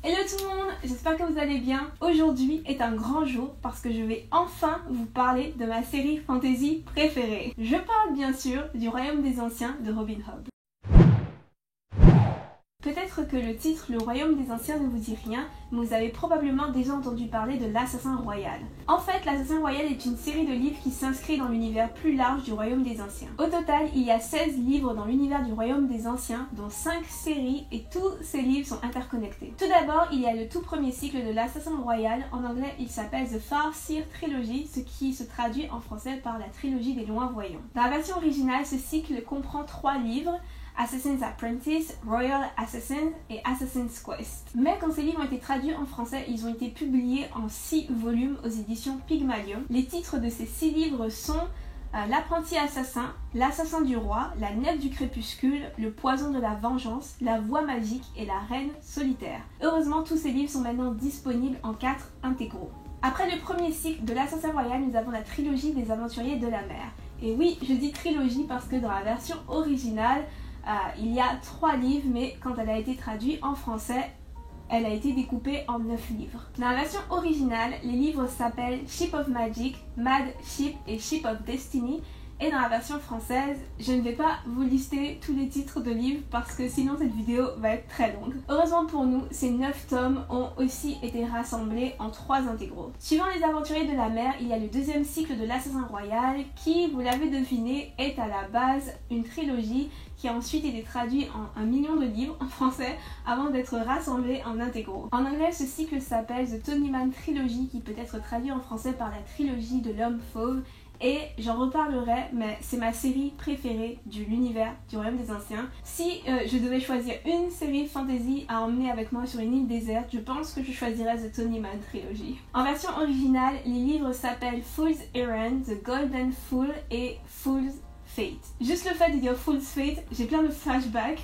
Hello tout le monde, j'espère que vous allez bien. Aujourd'hui est un grand jour parce que je vais enfin vous parler de ma série fantasy préférée. Je parle bien sûr du Royaume des Anciens de Robin Hood. Peut-être que le titre Le Royaume des Anciens ne vous dit rien, mais vous avez probablement déjà entendu parler de l'Assassin Royal. En fait, l'Assassin Royal est une série de livres qui s'inscrit dans l'univers plus large du Royaume des Anciens. Au total, il y a 16 livres dans l'univers du Royaume des Anciens, dont 5 séries, et tous ces livres sont interconnectés. Tout d'abord, il y a le tout premier cycle de l'Assassin Royal. En anglais, il s'appelle The Farseer Trilogy, ce qui se traduit en français par la trilogie des loin voyants. Dans la version originale, ce cycle comprend 3 livres, Assassin's Apprentice, Royal Assassin et Assassin's Quest. Mais quand ces livres ont été traduits en français, ils ont été publiés en 6 volumes aux éditions Pygmalion. Les titres de ces 6 livres sont L'apprenti assassin, L'assassin du roi, La nef du crépuscule, Le poison de la vengeance, La voix magique et La reine solitaire. Heureusement, tous ces livres sont maintenant disponibles en 4 intégraux. Après le premier cycle de l'Assassin Royal, nous avons la trilogie des aventuriers de la mer. Et oui, je dis trilogie parce que dans la version originale, il y a 3 livres, mais quand elle a été traduite en français, elle a été découpée en 9 livres. Dans la version originale, les livres s'appellent Ship of Magic, Mad Ship et Ship of Destiny. Et dans la version française, je ne vais pas vous lister tous les titres de livres parce que sinon cette vidéo va être très longue. Heureusement pour nous, ces 9 tomes ont aussi été rassemblés en 3 intégraux. Suivant les aventuriers de la mer, il y a le deuxième cycle de l'Assassin Royal qui, vous l'avez deviné, est à la base une trilogie qui a ensuite été traduit en 1 million de livres en français avant d'être rassemblé en intégraux. En anglais, ce cycle s'appelle The Tonyman Trilogy qui peut être traduit en français par la trilogie de l'homme fauve. Et j'en reparlerai, mais c'est ma série préférée de l'univers du Royaume des Anciens. Si je devais choisir une série fantasy à emmener avec moi sur une île déserte, je pense que je choisirais The Tonyman Trilogy. En version originale, les livres s'appellent Fool's Errand, The Golden Fool et Fool's Fate. Juste le fait de dire Fool's Fate, j'ai plein de flashbacks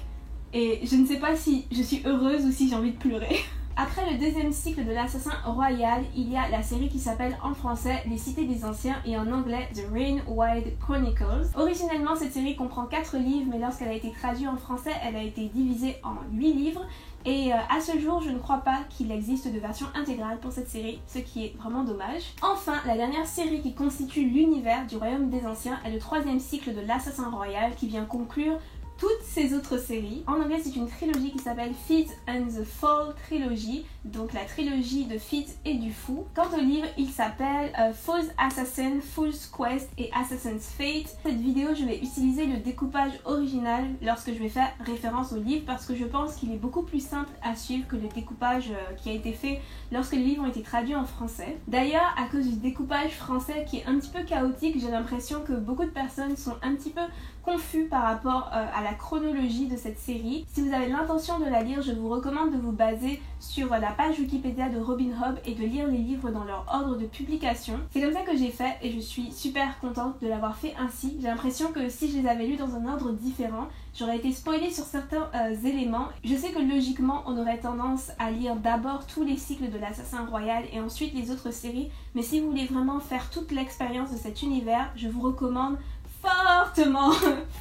et je ne sais pas si je suis heureuse ou si j'ai envie de pleurer. Après le deuxième cycle de l'Assassin Royal, il y a la série qui s'appelle en français Les Cités des Anciens et en anglais The Rainwide Chronicles. Originellement, cette série comprend 4 livres, mais lorsqu'elle a été traduite en français, elle a été divisée en 8 livres. Et à ce jour, je ne crois pas qu'il existe de version intégrale pour cette série, ce qui est vraiment dommage. Enfin, la dernière série qui constitue l'univers du Royaume des Anciens est le 3e cycle de l'Assassin Royal qui vient conclure toutes ces autres séries. En anglais, c'est une trilogie qui s'appelle Fitz and the Fall Trilogy, donc la trilogie de Fitz et du Fou. Quant au livre, il s'appelle Fool's Assassin, Fool's Quest et Assassin's Fate. Cette vidéo, je vais utiliser le découpage original lorsque je vais faire référence au livre parce que je pense qu'il est beaucoup plus simple à suivre que le découpage qui a été fait lorsque les livres ont été traduits en français. D'ailleurs, à cause du découpage français qui est un petit peu chaotique, j'ai l'impression que beaucoup de personnes sont un petit peu confus par rapport à la chronologie de cette série. Si vous avez l'intention de la lire, je vous recommande de vous baser sur la page Wikipédia de Robin Hood et de lire les livres dans leur ordre de publication. C'est comme ça que j'ai fait et je suis super contente de l'avoir fait ainsi. J'ai l'impression que si je les avais lus dans un ordre différent, j'aurais été spoilée sur certains éléments. Je sais que logiquement, on aurait tendance à lire d'abord tous les cycles de l'Assassin Royal et ensuite les autres séries, mais si vous voulez vraiment faire toute l'expérience de cet univers, je vous recommande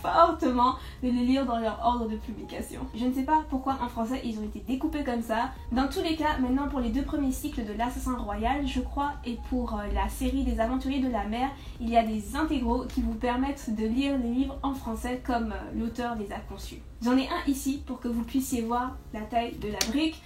fortement de les lire dans leur ordre de publication. Je ne sais pas pourquoi en français ils ont été découpés comme ça. Dans tous les cas, maintenant pour les 2 premiers cycles de l'Assassin Royal, je crois, et pour la série des Aventuriers de la mer, il y a des intégraux qui vous permettent de lire les livres en français comme l'auteur les a conçus. J'en ai un ici pour que vous puissiez voir la taille de la brique.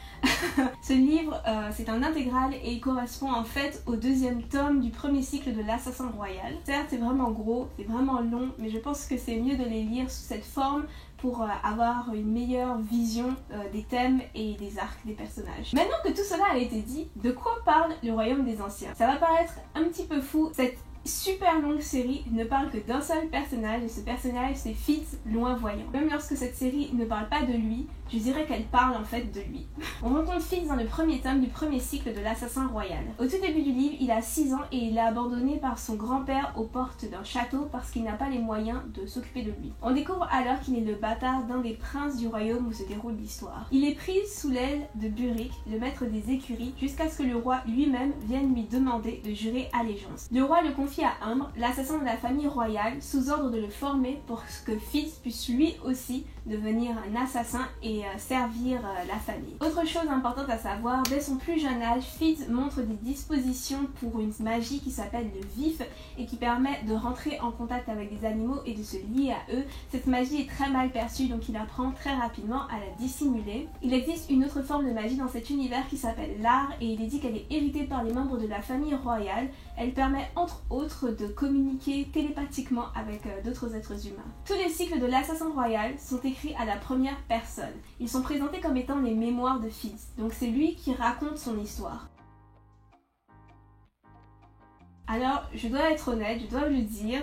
Ce livre, c'est un intégral et il correspond en fait au 2e tome du premier cycle de l'Assassin Royal. Certes, c'est vraiment gros, c'est vraiment long, mais je pense que c'est mieux de les lire sous cette forme pour avoir une meilleure vision des thèmes et des arcs des personnages. Maintenant que tout cela a été dit, de quoi parle le Royaume des Anciens? Ça va paraître un petit peu fou, cette super longue série ne parle que d'un seul personnage et ce personnage c'est Fitz loin voyant. Même lorsque cette série ne parle pas de lui, je dirais qu'elle parle en fait de lui. On rencontre Fitz dans le premier tome du premier cycle de l'Assassin Royal. Au tout début du livre, il a 6 ans et il est abandonné par son grand-père aux portes d'un château parce qu'il n'a pas les moyens de s'occuper de lui. On découvre alors qu'il est le bâtard d'un des princes du royaume où se déroule l'histoire. Il est pris sous l'aile de Buric, le maître des écuries, jusqu'à ce que le roi lui-même vienne lui demander de jurer allégeance. Le roi le confie à Umbre, l'assassin de la famille royale, sous ordre de le former pour que Fitz puisse lui aussi devenir un assassin et servir la famille. Autre chose importante à savoir, dès son plus jeune âge, Fitz montre des dispositions pour une magie qui s'appelle le vif et qui permet de rentrer en contact avec des animaux et de se lier à eux. Cette magie est très mal perçue, donc il apprend très rapidement à la dissimuler. Il existe une autre forme de magie dans cet univers qui s'appelle l'art et il est dit qu'elle est héritée par les membres de la famille royale. Elle permet entre autres de communiquer télépathiquement avec d'autres êtres humains. Tous les cycles de l'assassin royal sont écrits à la première personne. Ils sont présentés comme étant les mémoires de Fitz, donc c'est lui qui raconte son histoire. Alors, je dois être honnête, je dois le dire,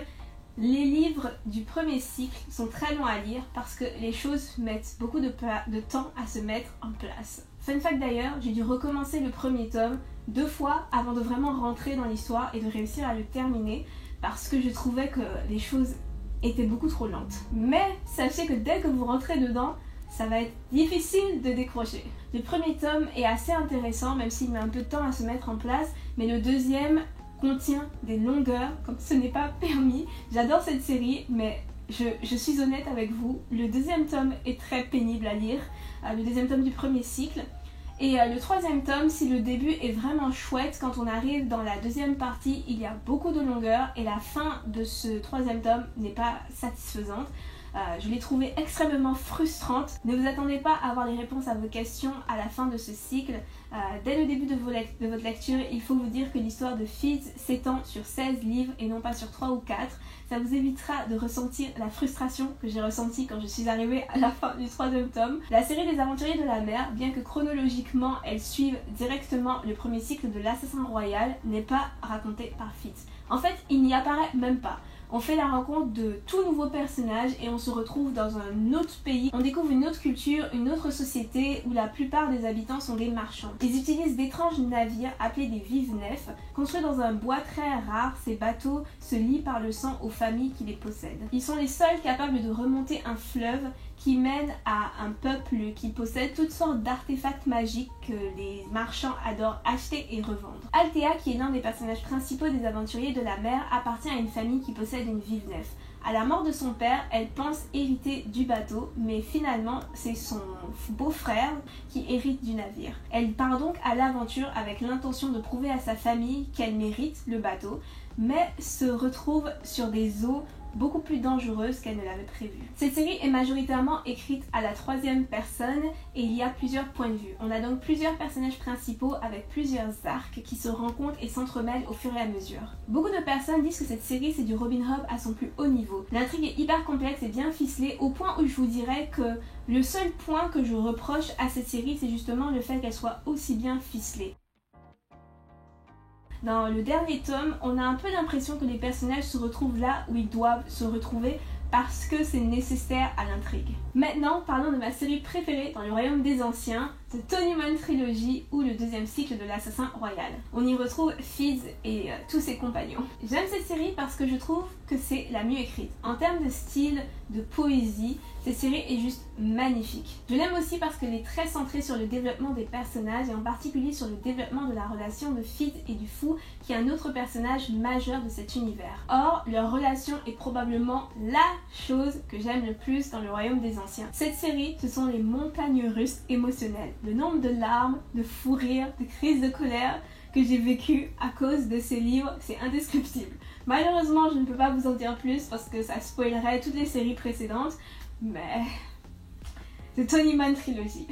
les livres du premier cycle sont très longs à lire parce que les choses mettent beaucoup de temps à se mettre en place. Fun fact d'ailleurs, j'ai dû recommencer le premier tome 2 fois avant de vraiment rentrer dans l'histoire et de réussir à le terminer parce que je trouvais que les choses étaient beaucoup trop lentes. Mais sachez que dès que vous rentrez dedans, ça va être difficile de décrocher. Le premier tome est assez intéressant même s'il met un peu de temps à se mettre en place, mais le deuxième contient des longueurs comme ce n'est pas permis. J'adore cette série mais je suis honnête avec vous, le deuxième tome est très pénible à lire, le deuxième tome du premier cycle. Et le troisième tome, si le début est vraiment chouette, quand on arrive dans la deuxième partie, il y a beaucoup de longueur et la fin de ce troisième tome n'est pas satisfaisante. Je l'ai trouvée extrêmement frustrante. Ne vous attendez pas à avoir les réponses à vos questions à la fin de ce cycle. Dès le début de votre lecture, il faut vous dire que l'histoire de Fitz s'étend sur 16 livres et non pas sur 3 ou 4. Ça vous évitera de ressentir la frustration que j'ai ressentie quand je suis arrivée à la fin du troisième tome. La série des Aventuriers de la Mer, bien que chronologiquement elle suive directement le premier cycle de l'Assassin Royal, n'est pas racontée par Fitz. En fait, il n'y apparaît même pas. On fait la rencontre de tout nouveaux personnages et on se retrouve dans un autre pays. On découvre une autre culture, une autre société où la plupart des habitants sont des marchands. Ils utilisent d'étranges navires appelés des vive-nefs, construits dans un bois très rare. Ces bateaux se lient par le sang aux familles qui les possèdent. Ils sont les seuls capables de remonter un fleuve qui mène à un peuple qui possède toutes sortes d'artefacts magiques que les marchands adorent acheter et revendre. Althea, qui est l'un des personnages principaux des Aventuriers de la Mer, appartient à une famille qui possède une vive-nef. À la mort de son père, elle pense hériter du bateau, mais finalement c'est son beau-frère qui hérite du navire. Elle part donc à l'aventure avec l'intention de prouver à sa famille qu'elle mérite le bateau, mais se retrouve sur des eaux beaucoup plus dangereuse qu'elle ne l'avait prévu. Cette série est majoritairement écrite à la troisième personne et il y a plusieurs points de vue. On a donc plusieurs personnages principaux avec plusieurs arcs qui se rencontrent et s'entremêlent au fur et à mesure. Beaucoup de personnes disent que cette série c'est du Robin Hood à son plus haut niveau. L'intrigue est hyper complexe et bien ficelée au point où je vous dirais que le seul point que je reproche à cette série c'est justement le fait qu'elle soit aussi bien ficelée. Dans le dernier tome, on a un peu l'impression que les personnages se retrouvent là où ils doivent se retrouver parce que c'est nécessaire à l'intrigue. Maintenant, parlons de ma série préférée dans le Royaume des Anciens, The Tonyman Trilogy ou le deuxième cycle de l'Assassin Royal. On y retrouve Fitz et tous ses compagnons. J'aime cette série parce que je trouve que c'est la mieux écrite. En termes de style, de poésie, cette série est juste magnifique. Je l'aime aussi parce qu'elle est très centrée sur le développement des personnages et en particulier sur le développement de la relation de Fitz et du Fou, qui est un autre personnage majeur de cet univers. Or, leur relation est probablement la chose que j'aime le plus dans le Royaume des Anciens. Cette série, ce sont les montagnes russes émotionnelles. Le nombre de larmes, de fous rires, de crises de colère que j'ai vécu à cause de ces livres, c'est indescriptible. Malheureusement, je ne peux pas vous en dire plus parce que ça spoilerait toutes les séries précédentes, mais The Tonyman Trilogy.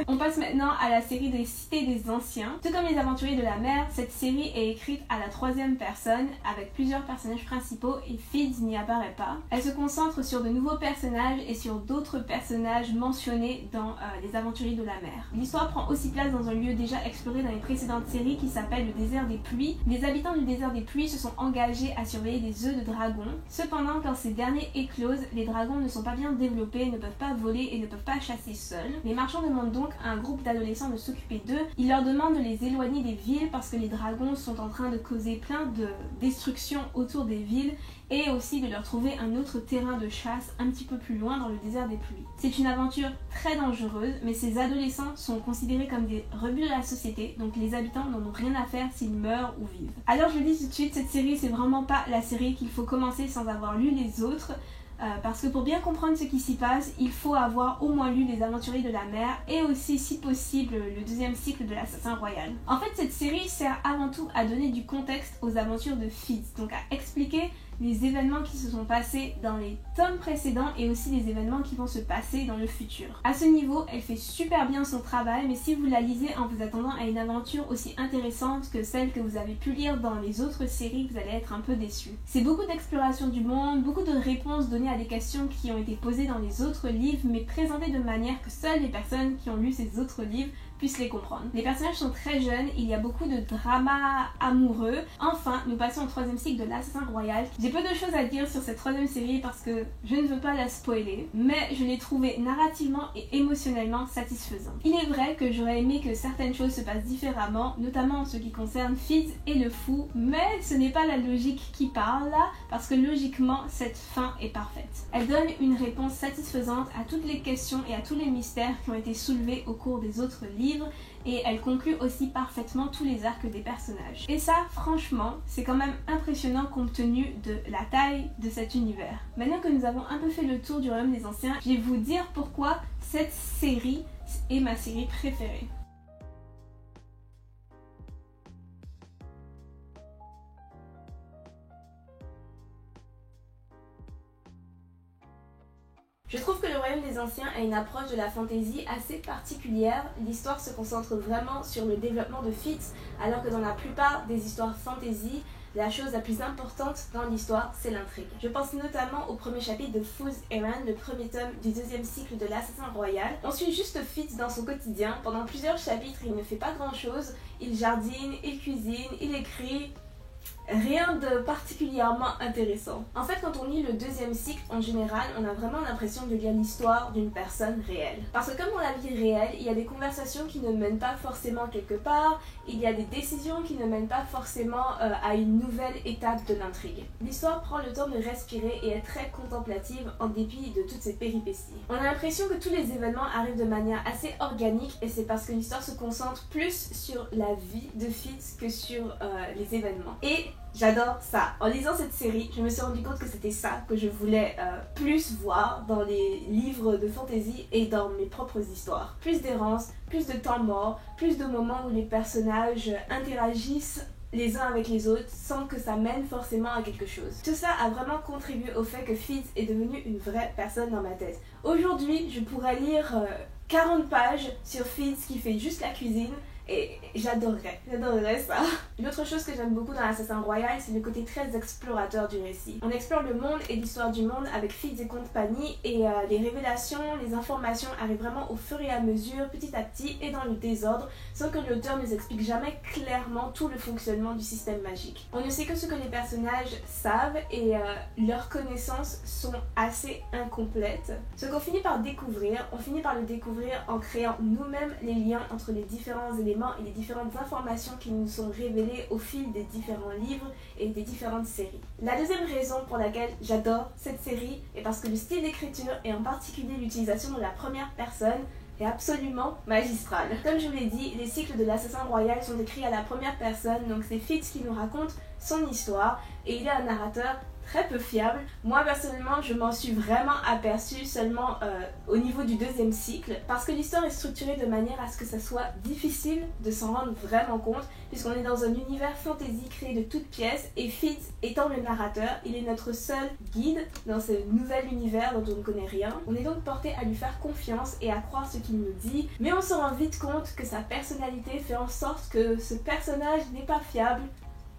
On passe maintenant à la série des Cités des Anciens. Tout comme les Aventuriers de la Mer, cette série est écrite à la troisième personne avec plusieurs personnages principaux et Fitz n'y apparaît pas. Elle se concentre sur de nouveaux personnages et sur d'autres personnages mentionnés dans les Aventuriers de la Mer. L'histoire prend aussi place dans un lieu déjà exploré dans les précédentes séries qui s'appelle le désert des pluies. Les habitants du désert des pluies se sont engagés à surveiller des œufs de dragons. Cependant, quand ces derniers éclosent, les dragons ne sont pas bien développés, ne peuvent pas voler et ne peuvent pas chasser seuls. Les marchands demandent donc à un groupe d'adolescents de s'occuper d'eux. Ils leur demandent de les éloigner des villes parce que les dragons sont en train de causer plein de destruction autour des villes et aussi de leur trouver un autre terrain de chasse un petit peu plus loin dans le désert des pluies. C'est une aventure très dangereuse, mais ces adolescents sont considérés comme des rebuts de la société, donc les habitants n'en ont rien à faire s'ils meurent ou vivent. Alors je le dis tout de suite, cette série c'est vraiment pas la série qu'il faut commencer sans avoir lu les autres. parce que pour bien comprendre ce qui s'y passe, il faut avoir au moins lu Les Aventuriers de la Mer et aussi, si possible, le deuxième cycle de l'Assassin Royal. En fait, cette série sert avant tout à donner du contexte aux aventures de Fitz, donc à expliquer les événements qui se sont passés dans les tomes précédents et aussi les événements qui vont se passer dans le futur. À ce niveau, elle fait super bien son travail, mais si vous la lisez en vous attendant à une aventure aussi intéressante que celle que vous avez pu lire dans les autres séries, vous allez être un peu déçu. C'est beaucoup d'exploration du monde, beaucoup de réponses données à des questions qui ont été posées dans les autres livres, mais présentées de manière que seules les personnes qui ont lu ces autres livres puissent les comprendre. Les personnages sont très jeunes, il y a beaucoup de drama amoureux. Enfin, nous passons au troisième cycle de l'Assassin Royal. J'ai peu de choses à dire sur cette troisième série parce que je ne veux pas la spoiler, mais je l'ai trouvée narrativement et émotionnellement satisfaisante. Il est vrai que j'aurais aimé que certaines choses se passent différemment, notamment en ce qui concerne Fitz et le fou, mais ce n'est pas la logique qui parle là, parce que logiquement, cette fin est parfaite. Elle donne une réponse satisfaisante à toutes les questions et à tous les mystères qui ont été soulevés au cours des autres livres, et elle conclut aussi parfaitement tous les arcs des personnages. Et ça, franchement, c'est quand même impressionnant compte tenu de la taille de cet univers. Maintenant que nous avons un peu fait le tour du Royaume des Anciens, je vais vous dire pourquoi cette série est ma série préférée. Je trouve que le Royaume des Anciens a une approche de la fantasy assez particulière. L'histoire se concentre vraiment sur le développement de Fitz, alors que dans la plupart des histoires fantasy, la chose la plus importante dans l'histoire, c'est l'intrigue. Je pense notamment au premier chapitre de Fool's Errand, le premier tome du deuxième cycle de l'Assassin Royal. On suit juste Fitz dans son quotidien. Pendant plusieurs chapitres, il ne fait pas grand chose. Il jardine, il cuisine, il écrit. Rien de particulièrement intéressant. En fait, quand on lit le deuxième cycle, en général, on a vraiment l'impression de lire l'histoire d'une personne réelle. Parce que comme dans la vie réelle, il y a des conversations qui ne mènent pas forcément quelque part, il y a des décisions qui ne mènent pas forcément à une nouvelle étape de l'intrigue. L'histoire prend le temps de respirer et est très contemplative en dépit de toutes ces péripéties. On a l'impression que tous les événements arrivent de manière assez organique et c'est parce que l'histoire se concentre plus sur la vie de Fitz que sur les événements. Et j'adore ça. En lisant cette série, je me suis rendu compte que c'était ça que je voulais plus voir dans les livres de fantasy et dans mes propres histoires. Plus d'errance, plus de temps mort, plus de moments où les personnages interagissent les uns avec les autres sans que ça mène forcément à quelque chose. Tout ça a vraiment contribué au fait que Fitz est devenu une vraie personne dans ma tête. Aujourd'hui, je pourrais lire 40 pages sur Fitz qui fait juste la cuisine et j'adorerais ça. Une autre chose que j'aime beaucoup dans l'Assassin Royal, c'est le côté très explorateur du récit. On explore le monde et l'histoire du monde avec Fitz et compagnie et les révélations, les informations arrivent vraiment au fur et à mesure, petit à petit et dans le désordre, sans que l'auteur ne nous explique jamais clairement tout le fonctionnement du système magique. On ne sait que ce que les personnages savent et leurs connaissances sont assez incomplètes. Ce qu'on finit par découvrir, on finit par le découvrir en créant nous-mêmes les liens entre les différents éléments et les différentes informations qui nous sont révélées au fil des différents livres et des différentes séries. La deuxième raison pour laquelle j'adore cette série est parce que le style d'écriture et en particulier l'utilisation de la première personne est absolument magistral. Comme je vous l'ai dit, les cycles de l'Assassin Royal sont écrits à la première personne, donc c'est Fitz qui nous raconte son histoire et il est un narrateur très peu fiable. Moi personnellement, je m'en suis vraiment aperçue seulement au niveau du deuxième cycle parce que l'histoire est structurée de manière à ce que ça soit difficile de s'en rendre vraiment compte puisqu'on est dans un univers fantasy créé de toutes pièces et Fitz étant le narrateur, il est notre seul guide dans ce nouvel univers dont on ne connaît rien. On est donc porté à lui faire confiance et à croire ce qu'il nous dit, mais on se rend vite compte que sa personnalité fait en sorte que ce personnage n'est pas fiable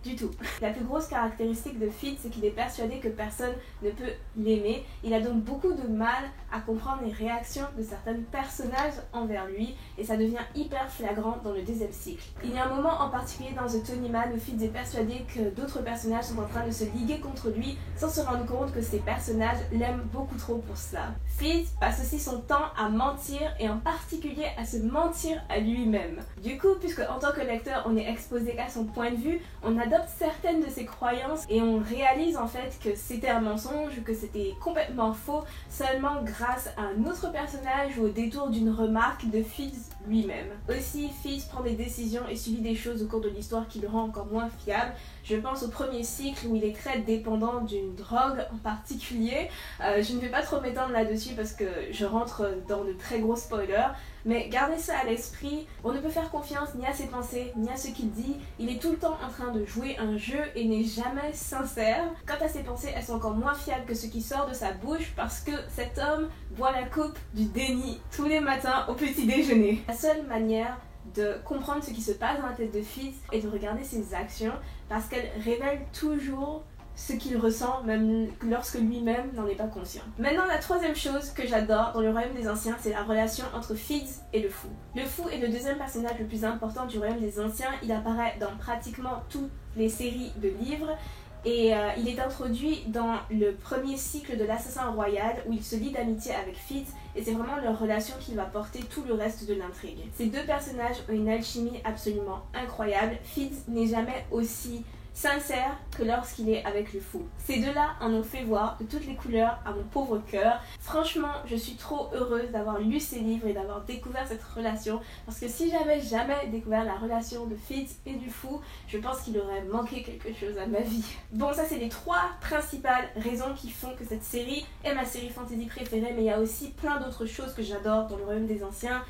du tout. La plus grosse caractéristique de Fitz, c'est qu'il est persuadé que personne ne peut l'aimer. Il a donc beaucoup de mal à comprendre les réactions de certains personnages envers lui et ça devient hyper flagrant dans le deuxième cycle. Il y a un moment en particulier dans The Tony Man où Fitz est persuadé que d'autres personnages sont en train de se liguer contre lui sans se rendre compte que ces personnages l'aiment beaucoup trop pour cela. Fitz passe aussi son temps à mentir et en particulier à se mentir à lui-même. Du coup, puisque en tant que lecteur on est exposé à son point de vue, on adopte adopte certaines de ses croyances et on réalise en fait que c'était un mensonge ou que c'était complètement faux seulement grâce à un autre personnage ou au détour d'une remarque de Fitz lui-même. Aussi, Fitz prend des décisions et subit des choses au cours de l'histoire qui le rend encore moins fiable. Je pense au premier cycle où il est très dépendant d'une drogue en particulier. Je ne vais pas trop m'étendre là-dessus parce que je rentre dans de très gros spoilers. Mais gardez ça à l'esprit, on ne peut faire confiance ni à ses pensées, ni à ce qu'il dit. Il est tout le temps en train de jouer un jeu et n'est jamais sincère. Quant à ses pensées, elles sont encore moins fiables que ce qui sort de sa bouche parce que cet homme boit la coupe du déni tous les matins au petit déjeuner. La seule manière de comprendre ce qui se passe dans la tête de Fitz et de regarder ses actions parce qu'elles révèlent toujours ce qu'il ressent même lorsque lui-même n'en est pas conscient. Maintenant, la troisième chose que j'adore dans le Royaume des Anciens, c'est la relation entre Fitz et le Fou. Le Fou est le deuxième personnage le plus important du Royaume des Anciens. Il apparaît dans pratiquement toutes les séries de livres et il est introduit dans le premier cycle de l'Assassin Royal où il se lie d'amitié avec Fitz et c'est vraiment leur relation qui va porter tout le reste de l'intrigue. Ces deux personnages ont une alchimie absolument incroyable. Fitz n'est jamais aussi sincère que lorsqu'il est avec le Fou. Ces deux-là en ont fait voir de toutes les couleurs à mon pauvre cœur. Franchement, je suis trop heureuse d'avoir lu ces livres et d'avoir découvert cette relation parce que si j'avais jamais découvert la relation de Fitz et du Fou, je pense qu'il aurait manqué quelque chose à ma vie. Bon, ça c'est les trois principales raisons qui font que cette série est ma série fantasy préférée, mais il y a aussi plein d'autres choses que j'adore dans le Royaume des Anciens.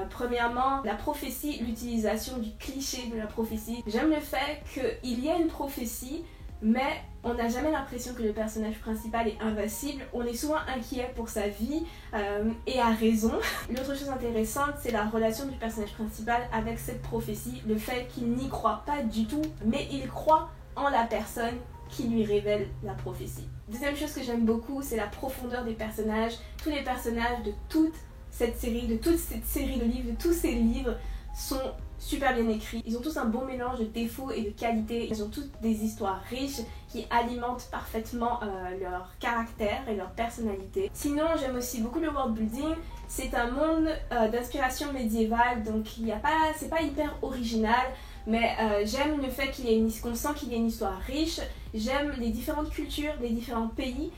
Premièrement, la prophétie, l'utilisation du cliché de la prophétie. J'aime le fait qu'il y ait une prophétie, mais on n'a jamais l'impression que le personnage principal est invincible. On est souvent inquiet pour sa vie et à raison. L'autre chose intéressante, c'est la relation du personnage principal avec cette prophétie, le fait qu'il n'y croit pas du tout, mais il croit en la personne qui lui révèle la prophétie. Deuxième chose que j'aime beaucoup, c'est la profondeur des personnages. Tous les personnages de toute cette série de livres, de tous ces livres sont super bien écrits. Ils ont tous un bon mélange de défauts et de qualités. Ils ont tous des histoires riches qui alimentent parfaitement leur caractère et leur personnalité. Sinon, j'aime aussi beaucoup le world building. C'est un monde d'inspiration médiévale, donc c'est pas hyper original. Mais j'aime le fait qu'on sent qu'il y a une histoire riche. J'aime les différentes cultures des différents pays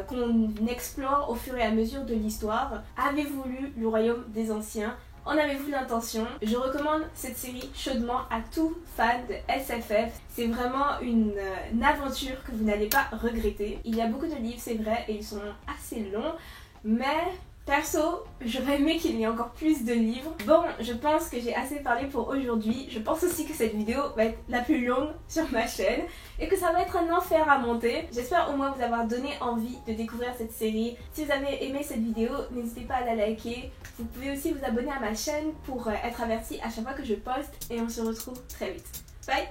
qu'on explore au fur et à mesure de l'histoire. Avez-vous lu Le Royaume des Anciens? En avez-vous l'intention? Je recommande cette série chaudement à tout fan de SFF. C'est vraiment une aventure que vous n'allez pas regretter. Il y a beaucoup de livres, c'est vrai, et ils sont assez longs, mais perso, j'aurais aimé qu'il y ait encore plus de livres. Bon, je pense que j'ai assez parlé pour aujourd'hui. Je pense aussi que cette vidéo va être la plus longue sur ma chaîne et que ça va être un enfer à monter. J'espère au moins vous avoir donné envie de découvrir cette série. Si vous avez aimé cette vidéo, n'hésitez pas à la liker. Vous pouvez aussi vous abonner à ma chaîne pour être averti à chaque fois que je poste et on se retrouve très vite. Bye!